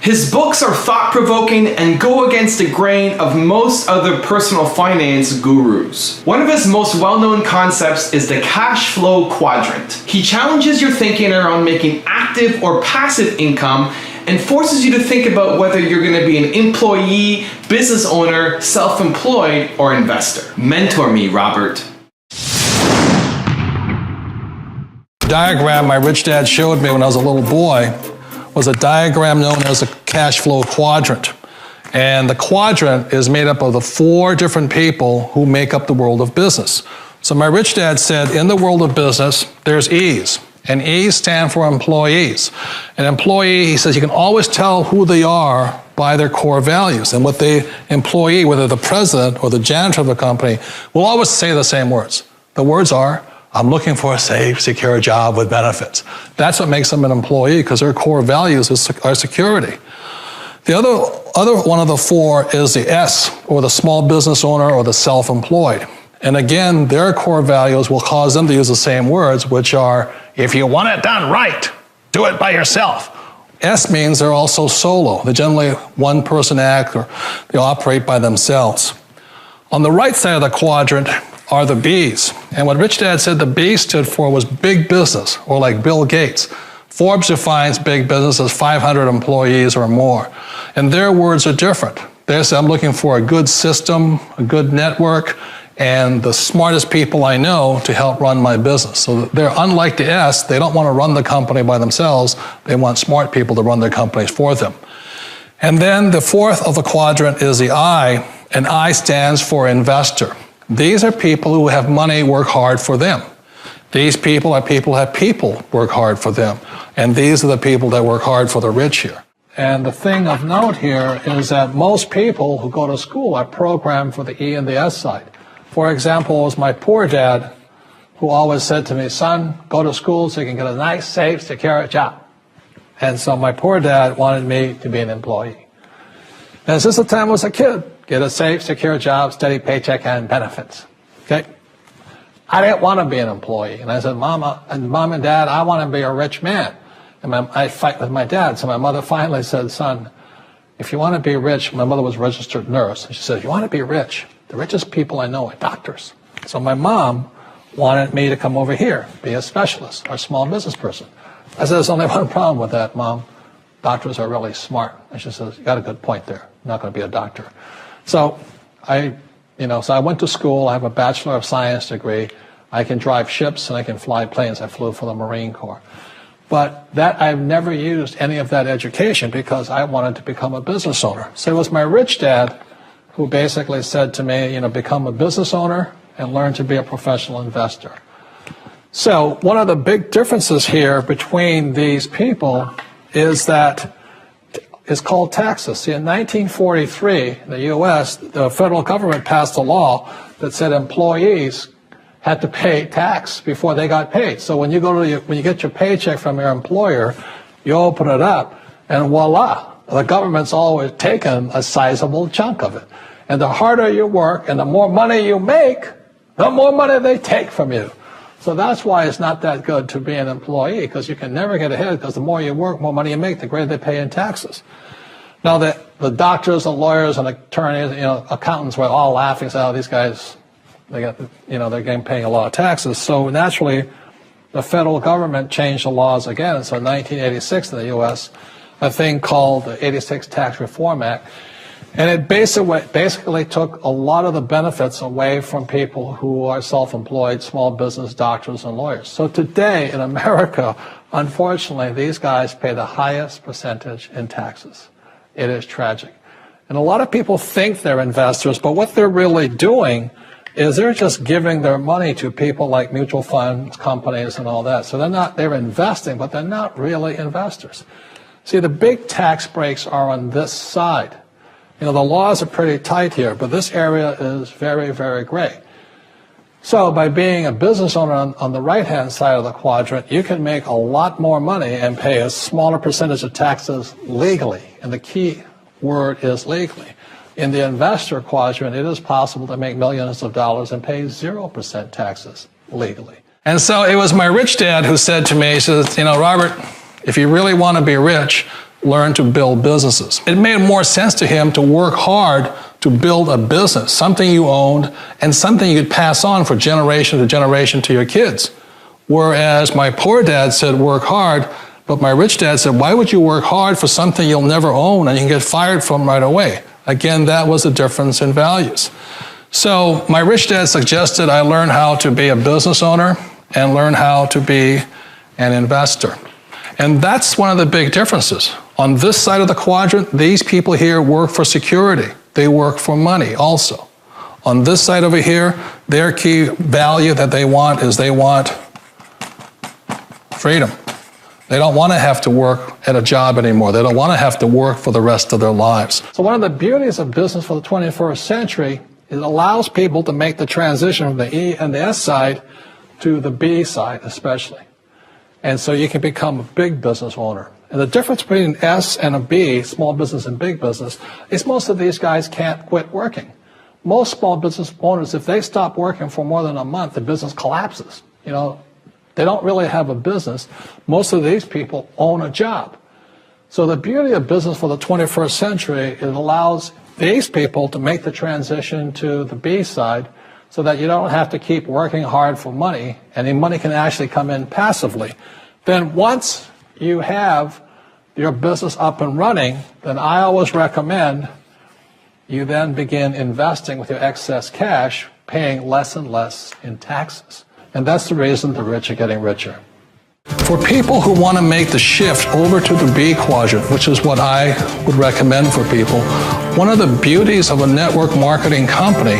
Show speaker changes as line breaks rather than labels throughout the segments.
His books are thought-provoking and go against the grain of most other personal finance gurus. One of his most well-known concepts is the cash flow quadrant. He challenges your thinking around making active or passive income and forces you to think about whether you're going to be an employee, business owner, self-employed, or investor. Mentor me, Robert.
The diagram my rich dad showed me when I was a little boy was a diagram known as a cash flow quadrant. And the quadrant is made up of the 4 different people who make up the world of business. So my rich dad said, in the world of business, there's E's. And E's stand for employees. An employee, he says, you can always tell who they are by their core values. And what the employee, whether the president or the janitor of the company, will always say the same words. The words are, I'm looking for a safe, secure job with benefits. That's what makes them an employee, because their core values are security. The other one of the 4 is the S, or the small business owner or the self-employed. And again, their core values will cause them to use the same words, which are, if you want it done right, do it by yourself. S means they're also solo. They're generally one-person act, or they operate by themselves. On the right side of the quadrant are the B's. And what Rich Dad said the B stood for was big business, or like Bill Gates. Forbes defines big business as 500 employees or more. And their words are different. They say, I'm looking for a good system, a good network, and the smartest people I know to help run my business. So they're unlike the S, they don't want to run the company by themselves, they want smart people to run their companies for them. And then the 4th of the quadrant is the I, and I stands for investor. These are people who have money work hard for them. These people are people who have people work hard for them. And these are the people that work hard for the rich here. And the thing of note here is that most people who go to school are programmed for the E and the S side. For example, it was my poor dad who always said to me, son, go to school so you can get a nice, safe, secure job. And so my poor dad wanted me to be an employee. And since the time I was a kid, get a safe, secure job, steady paycheck, and benefits. Okay? I didn't want to be an employee. And I said, Mom and Dad, I want to be a rich man. And I fight with my dad. So my mother finally said, son, if you want to be rich, my mother was a registered nurse. And she said, if you want to be rich, the richest people I know are doctors. So my mom wanted me to come over here, be a specialist or a small business person. I said, there's only one problem with that, Mom. Doctors are really smart. And she says, you got a good point there. I'm not going to be a doctor. So I went to school. I have a Bachelor of Science degree. I can drive ships and I can fly planes. I flew for the Marine Corps. But I've never used any of that education because I wanted to become a business owner. So it was my rich dad who basically said to me, become a business owner and learn to be a professional investor. So one of the big differences here between these people is that it's called taxes. See, in 1943, in the U.S., the federal government passed a law that said employees had to pay tax before they got paid. So when you get your paycheck from your employer, you open it up, and voila, the government's always taken a sizable chunk of it. And the harder you work and the more money you make, the more money they take from you. So that's why it's not that good to be an employee, because you can never get ahead, because the more you work, more money you make, the greater they pay in taxes. Now, the doctors and lawyers and attorneys, accountants were all laughing, saying, oh, these guys, they're getting paying a lot of taxes. So naturally, the federal government changed the laws again. So in 1986 in the U.S., a thing called the 86 Tax Reform Act, and it basically took a lot of the benefits away from people who are self-employed, small business, doctors, and lawyers. So today in America, unfortunately, these guys pay the highest percentage in taxes. It is tragic. And a lot of people think they're investors, but what they're really doing is they're just giving their money to people like mutual funds, companies, and all that. So they're investing, but they're not really investors. See, the big tax breaks are on this side. The laws are pretty tight here, but this area is very, very gray. So by being a business owner on the right-hand side of the quadrant, you can make a lot more money and pay a smaller percentage of taxes legally. And the key word is legally. In the investor quadrant, it is possible to make millions of dollars and pay 0% taxes legally. And so it was my rich dad who said to me, he says, Robert, if you really want to be rich, learn to build businesses. It made more sense to him to work hard to build a business, something you owned and something you could pass on for generation to generation to your kids. Whereas my poor dad said, work hard, but my rich dad said, why would you work hard for something you'll never own and you can get fired from right away? Again, that was the difference in values. So my rich dad suggested I learn how to be a business owner and learn how to be an investor. And that's one of the big differences. On this side of the quadrant, these people here work for security. They work for money also. On this side over here, their key value that they want is they want freedom. They don't want to have to work at a job anymore. They don't want to have to work for the rest of their lives. So one of the beauties of business for the 21st century is it allows people to make the transition from the E and the S side to the B side especially. And so you can become a big business owner. And the difference between an S and a B, small business and big business, is most of these guys can't quit working. Most small business owners, if they stop working for more than a month, the business collapses. You know, they don't really have a business. Most of these people own a job. So the beauty of business for the 21st century, it allows these people to make the transition to the B side so that you don't have to keep working hard for money, and the money can actually come in passively. Then once you have your business up and running, then I always recommend you then begin investing with your excess cash, paying less and less in taxes. And that's the reason the rich are getting richer. For people who want to make the shift over to the B quadrant, which is what I would recommend for people, one of the beauties of a network marketing company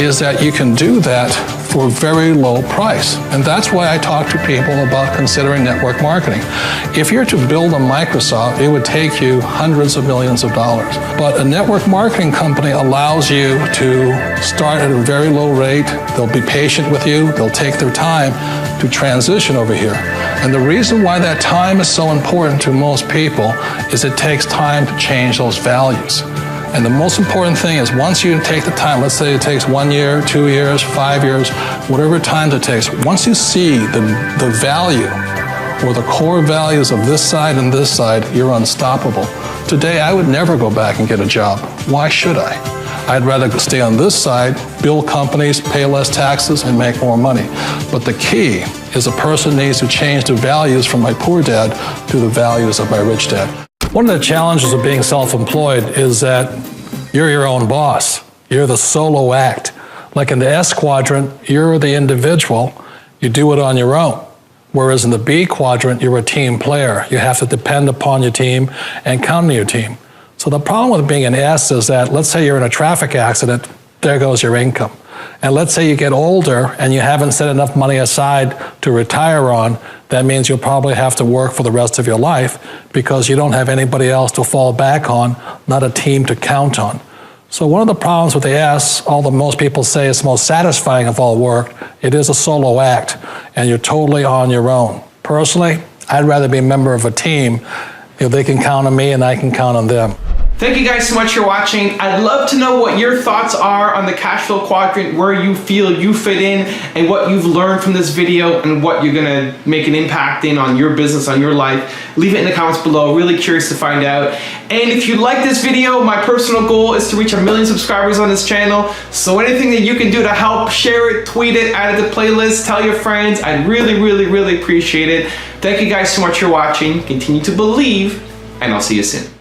is that you can do that for a very low price. And that's why I talk to people about considering network marketing. If you're to build a Microsoft, it would take you hundreds of millions of dollars. But a network marketing company allows you to start at a very low rate. They'll be patient with you. They'll take their time to transition over here. And the reason why that time is so important to most people is it takes time to change those values. And the most important thing is once you take the time, let's say it takes 1 year, 2 years, 5 years, whatever time it takes, once you see the value or the core values of this side and this side, you're unstoppable. Today, I would never go back and get a job. Why should I? I'd rather stay on this side, build companies, pay less taxes, and make more money. But the key is a person needs to change the values from my poor dad to the values of my rich dad. One of the challenges of being self-employed is that you're your own boss. You're the solo act. Like in the S quadrant, you're the individual. You do it on your own. Whereas in the B quadrant, you're a team player. You have to depend upon your team and count on your team. So the problem with being an S is that, let's say you're in a traffic accident, there goes your income. And let's say you get older and you haven't set enough money aside to retire on, that means you'll probably have to work for the rest of your life because you don't have anybody else to fall back on, not a team to count on. So one of the problems with the S, although most people say it's the most satisfying of all work, it is a solo act and you're totally on your own. Personally, I'd rather be a member of a team if they can count on me and I can count on them.
Thank you guys so much for watching. I'd love to know what your thoughts are on the cash flow quadrant, where you feel you fit in, and what you've learned from this video and what you're gonna make an impact in on your business, on your life. Leave it in the comments below. Really curious to find out. And if you like this video, my personal goal is to reach 1 million subscribers on this channel. So anything that you can do to help, share it, tweet it, add it to the playlist, tell your friends. I'd really appreciate it. Thank you guys so much for watching. Continue to believe, and I'll see you soon.